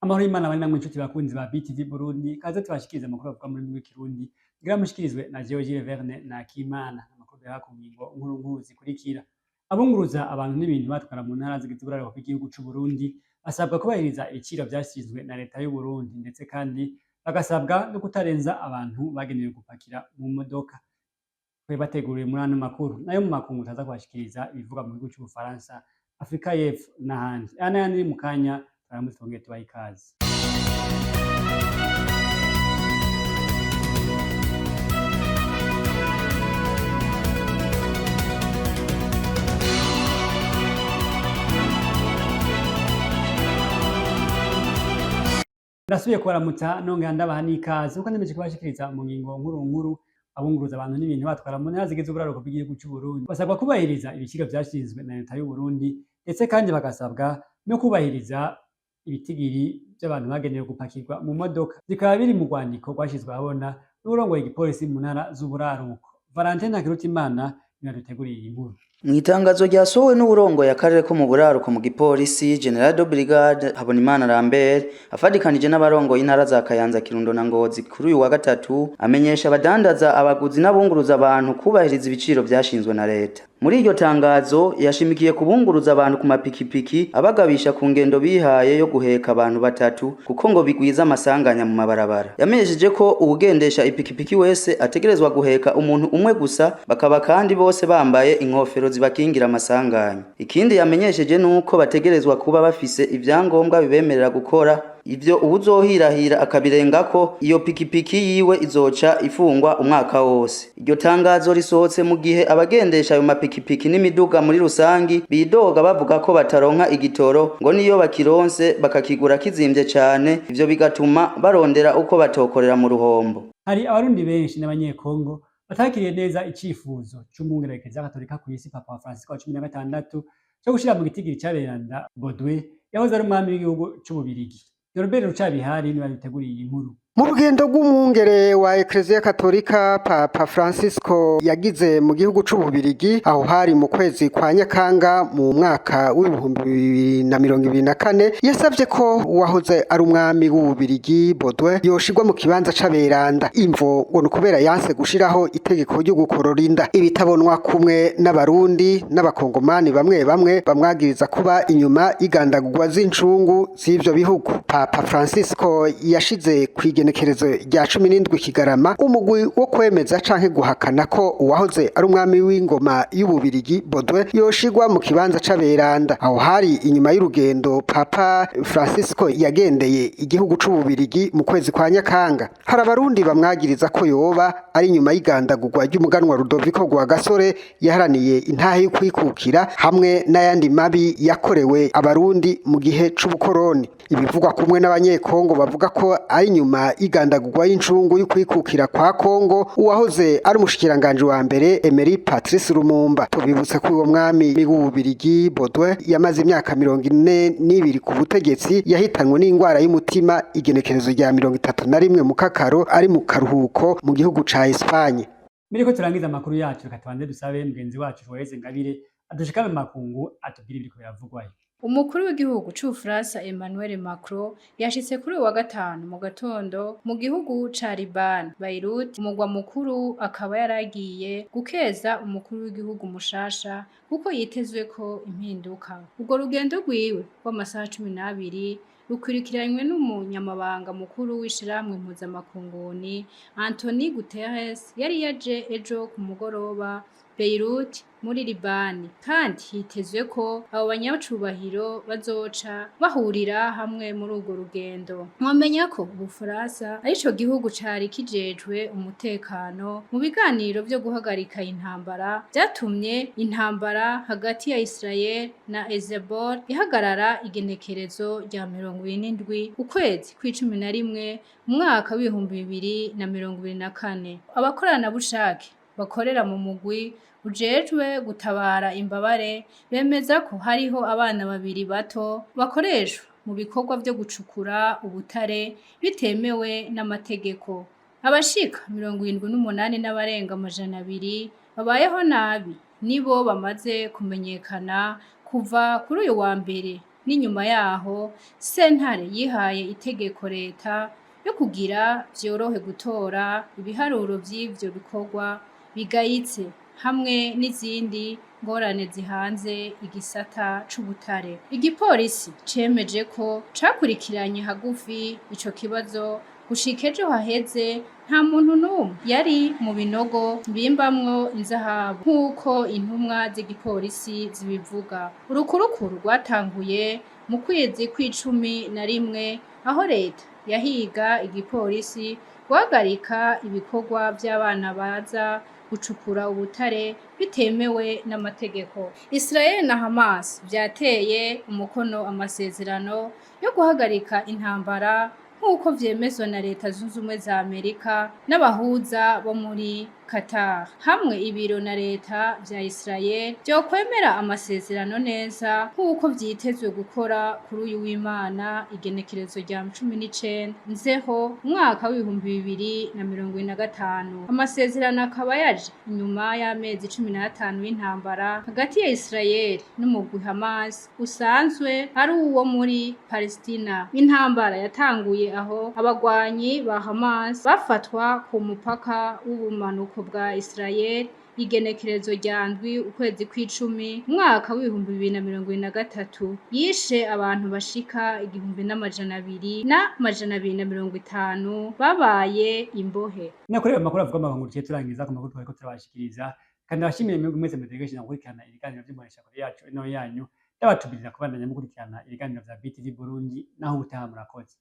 Amahoro y'Imana abane namwe inshuti bakunzi ba BTV Burundi, kaze tubashikirize amakuru avuga muri rw'ikirundi, ngira mushikirizwe na George Verne na Kimana. Amakuru yaha ku ngingo nkuru zikurikira. Abunguruza abantu n'ibintu batwara mu ntara zigize uburaro bw'igihugu c'u Burundi basabwa kubahiriza ibiciro vyashinzwe na leta y'u Burundi, ndetse kandi bagasabwa no kutarenza abantu bagenewe gupakira mu modoka. Bateguriwe muri ano makuru nayo mu makungu taza kubashikiriza ibivuga mu gihugu c'Ubufaransa, Afrika y'Epfo n'ahandi. Aya n'ayandi mu kanya turamutse twongeye tubaha ikaze. Ndasubiye kubaramutsa nongera ndabaha n'ikaze kuko nemeje kubashikiriza mu ngingo nkuru abunguruza abantu n'ibintu batwara mu ntara zigize uburaro bw'igihugu c'u Burundi basabwa kubahiriza ibiciro vyashinzwe na leta y'u Burundi, ndetse kandi bagasabwa no kubahiriza ibitigiri vy'abantu bagenewe gupakirwa mu modoka. Bikaba biri mu rwandiko rwashizwe ahabona n'urongoye igipolisi mu ntara z'uburaruko. Valentin Ntakirutimana niwe yaduteguriye iyi nkuru. Mwitangazo ryasohowe n'uburongoye akarere ko mu buraruko mu gipolisi General de Brigade Habonimana Lambert afadikanije n'abarongoye intara za Kayanza, Kirundo na Ngozi kuri uyu wa gatatu amenyesha abadandaza, abaguzi n'abunguruza abantu kubahiriza ibiciro vyashinzwe na leta. Muri iryo tangazo yashimikiye kubunguruza abantu ku mapikipiki abagabisha ku ngendo bihaye yo guheka abantu batatu kuko ngo bigwiza amasanganya mu mabarabara. Yamenyesheje ko uwugendesha ipikipiki wese ategerezwa guheka umuntu umwe gusa, bakaba kandi bose bambaye inkofero zibakingira amasanganya. Ikindi yamenyesheje nuko bategerezwa kuba bafise ivyangombwa bibemerera gukora ivyo uwuzohirahira akabirengako iyo pikipiki yiwe izoca ifungwa umwaka wose. Iryo tangazo risohotse mu gihe abagendesha ayo mapikipiki n'imiduga muri rusangi bidoga bavuga ko bataronka igitoro, ngo niyo bakironse bakakigura kizimvye cane, ivyo bigatuma barondera uko batokorera mu ruhombo. Hari abarundi benshi n'abanyekongo batakiriye neza icifuzo c'umwungererekeza Katolika kw'isi Papa wa Francisco wa 16 cyo gushira mu gitigiri c'aberanda Baudouin yahoze ari umwami w'igihugu c'Ububirigi. Norbert Rucabihari niwe yaduteguriye iyi nkuru. Mu rugendo rw'umwungere wa Ecclesia Katolika Papa Francisco yagize mu gihugu c'Ububirigi, aho hari mu kwezi kwa Nyakanga mu mwaka w'ibihumbi 2024, yasavye ko uwahoze ari umwami w'Ububirigi Baudouin yoshirwa mu kibanza c'aberanda. Imvo ngo nukubera yanse gushiraho itegeko ryo gukorora inda. Ibitabonwa kumwe n'abarundi n'abakongomani bamwe bamwagiriza kuba inyuma y'igandagurwa z'incungu z'ivyo bihugu. Papa Francisco yashize kwigenekerezo rya 17 Kigarama umugwi wo kwemeza canke guhakana ko uwahoze ari umwami w'ingoma y'Ububirigi Baudouin yoshirwa mu kibanza c'aberanda. Aho hari inyuma y'urugendo Papa Francisco yagendeye igihugu c'Ububirigi mu kwezi kwa Nyakanga. Hari abarundi bamwagiriza ko yoba ari inyuma y'igandagurwa ry'umuganwa Rudoviko Rwagasore yaharaniye intahe yo kwikukira, hamwe n'ayandi mabi yakorewe abarundi mu gihe c'ubukoroni. Ibivugwa kumwe n'abanyekongo bavuga ko ari nyuma y'igandagurwa y'incungu y'ukwikukira kwa Kongo uwahoze ari umushikiranganje wa mbere Emery Patrice Lumumba. Tubibutse ko uwo mwami w'Ububirigi Baudouin yamaze imyaka 42 ku butegetsi, yahitanwe n'ingwara y'umutima igenekerezo rya 31 mu Kakaro ari mu karuhuko mu gihugu ca Espagne. Miriko turangiza amakuru yacu, reka tubanze dusabe mugenzi wacu Joyce Ngabire adushikame makungu atubwire ibiriko biravugwayo. Umukuru w'igihugu c'Ubufaransa Emmanuel Macron yashitse kuri uyu wa gatanu mu gatondo mu gihugu ca Liban, Beirut, umugwa mukuru, akaba yaragiye gukeza umukuru w'igihugu mushasha kuko yitezwe ko impinduka. Ubwo rugendo rwiwe rw'amasaha 12 rukurikiranywe n'umunyamabanga mukuru w'ishirahamwe mpuzamakunguni Anthony Guterres yari yaje ejo ku mugoroba Beirut muri Libani, kandi hitezwe ko abo banyacubahiro bazoca bahurira hamwe muri urwo rugendo. Mwamenya ko Ubufaransa arico gihugu cari kijejwe umutekano mu biganiro vyo guhagarika intambara vyatumye intambara hagati ya Israel na Hezbollah ihagarara igenekerezo rya 27 ukwezi kw'icumi mu mwaka w'ibihumbi 2024. Abakorana bushake bakorera mu mugwi ujejwe gutabara imbabare bemeza ko hariho abana babiri bato bakoreshwa mu bikorwa vyo gucukura ubutare bitemewe n'amategeko. Abashika 78 n'abarenga 200 babayeho nabi nibo bamaze kumenyekana kuva kuri uyu wa mbere n'inyuma yaho sentare yihaye itegeko leta yo kugira vyorohe gutora ibiharuro vy'ivyo bikorwa bigayitse hamwe n'izindi ngorane zihanze igisata c'ubutare. Igipolisi cemeje ko cakurikiranye hagufi ico kibazo gushika ejo haheze nta muntu n'umwe yari mu binogo bimbamwo inzahabu nk'uko intumwa z'igipolisi zibivuga. Urukurukuru rwatanguye mu kwezi kw'icumi na rimwe aho leta yahiga igipolisi guhagarika ibikorwa vy'abana baza gucukura ubutare bitemewe n'amategeko. Israel na Hamas vyateye umukono amasezerano yo guhagarika intambara nk'uko vyemezwa na leta zunze ubumwe za Amerika n'abahuza bo muri Qatar. Hamwe ibiro na leta vya Israel vyokwemera amasezerano neza nk'uko vyitezwe gukora kuri uyu w'Imana igenekerezo rya 19 Nzeho umwaka w'2025. Amasezerano akaba yaje inyuma y'amezi 15 y'intambara hagati ya Israel n'umugwi Hamas usanzwe ari uwo muri Palestina. Intambara yatanguye aho abagwanyi ba Hamas bafatwa ku mupaka w'ubumanuko bwa Israel igenekerezo rya ndwi ukwezi kw'icumi umwaka w'2023 yishe abantu bashika 1,250 babaye imbohe. Nakuri amakuru avuga amahanguru cyo turangiza ku makuru twariko turabashikiriza kandi abashimiye mwebwe mwese mutegekesha gukurikirana ibiganiro by'umuresha kuri yacu ino yanyu ndabatubirira kubandanya mukurikirana ibiganiro vya BTV Burundi naho ubutaha murakoze.